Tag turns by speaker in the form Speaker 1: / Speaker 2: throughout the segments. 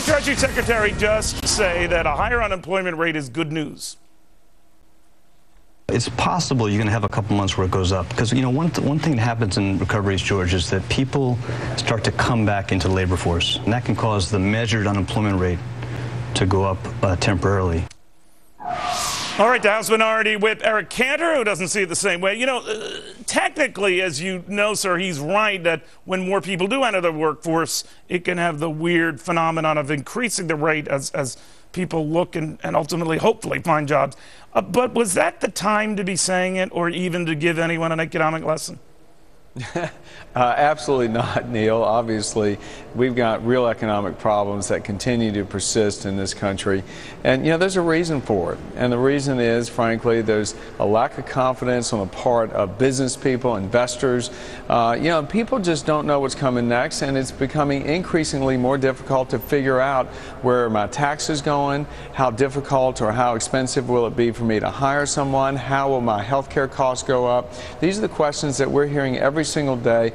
Speaker 1: the Treasury Secretary just say that a higher unemployment rate is good news?
Speaker 2: It's possible you're going to have a couple months where it goes up because, one thing that happens in recoveries, George, is that people start to come back into the labor force, and that can cause the measured unemployment rate to go up temporarily.
Speaker 1: All right, the House Minority Whip Eric Cantor, who doesn't see it the same way. Technically, as you know, sir, he's right that when more people do enter the workforce, it can have the weird phenomenon of increasing the rate as people look and ultimately, hopefully, find jobs. But was that the time to be saying it, or even to give anyone an economic lesson?
Speaker 3: Absolutely not, Neil. Obviously, we've got real economic problems that continue to persist in this country. And, there's a reason for it. And the reason is, frankly, there's a lack of confidence on the part of business people, investors. People just don't know what's coming next, and it's becoming increasingly more difficult to figure out where my tax is going, how difficult or how expensive will it be for me to hire someone, how will my health care costs go up. These are the questions that we're hearing every single day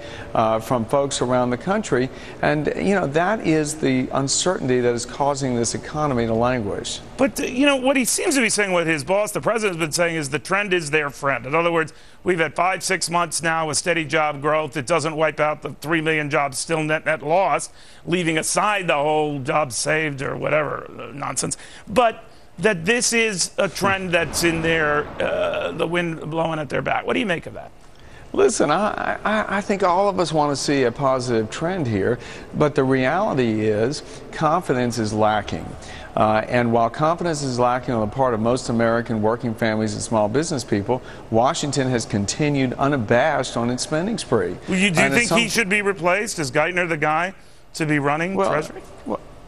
Speaker 3: from folks around the country, and that is the uncertainty that is causing this economy to languish.
Speaker 1: But what he seems to be saying, what his boss, the president, has been saying is the trend is their friend. In other words, we've had 5-6 months now with steady job growth. It doesn't wipe out the 3 million jobs still net lost, leaving aside the whole jobs saved or whatever nonsense. But that this is a trend that's in there, the wind blowing at their back. What do you make of that?
Speaker 3: Listen, I think all of us want to see a positive trend here, but the reality is confidence is lacking. And while confidence is lacking on the part of most American working families and small business people, Washington has continued unabashed on its spending spree.
Speaker 1: Do you think he should be replaced? Is Geithner the guy to be running Treasury?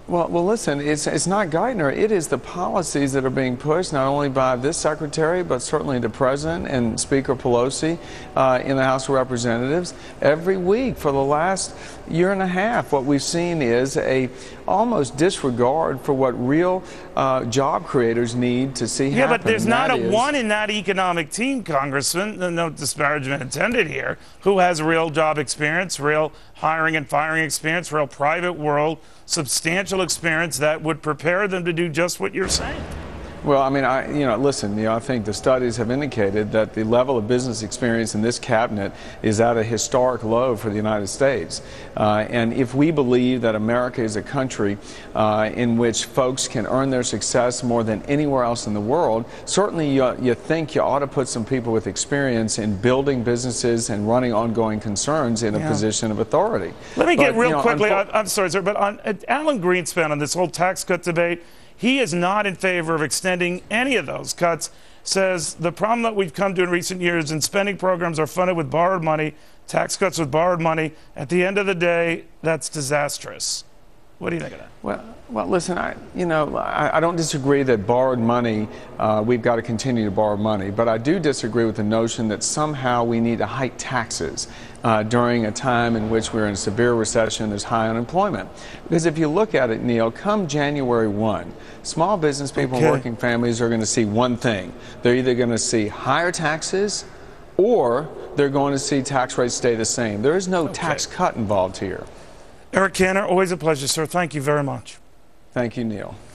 Speaker 3: Well, listen, it's not Geithner. It is the policies that are being pushed not only by this secretary, but certainly the president and Speaker Pelosi in the House of Representatives. Every week for the last year and a half, what we've seen is a almost disregard for what real job creators need to see happen.
Speaker 1: Yeah, but there's not a one in that economic team, Congressman, no disparagement intended here, who has real job experience, real hiring and firing experience, real private world, substantial experience that would prepare them to do just what you're saying.
Speaker 3: Well, I mean, listen, I think the studies have indicated that the level of business experience in this cabinet is at a historic low for the United States. And if we believe that America is a country in which folks can earn their success more than anywhere else in the world, certainly you think you ought to put some people with experience in building businesses and running ongoing concerns in a position of authority.
Speaker 1: Let me get real quickly, I'm sorry, sir, but on Alan Greenspan on this whole tax cut debate, he is not in favor of extending any of those cuts, says the problem that we've come to in recent years and spending programs are funded with borrowed money, tax cuts with borrowed money. At the end of the day, that's disastrous. What do you think of that?
Speaker 3: Well, listen, I don't disagree that borrowed money, we've got to continue to borrow money, but I do disagree with the notion that somehow we need to hike taxes during a time in which we're in a severe recession, there's high unemployment. Because if you look at it, Neil, come January 1, small business people and working families are going to see one thing. They're either going to see higher taxes or they're going to see tax rates stay the same. There is no tax cut involved here.
Speaker 1: Eric Cantor, always a pleasure, sir. Thank you very much.
Speaker 3: Thank you, Neil.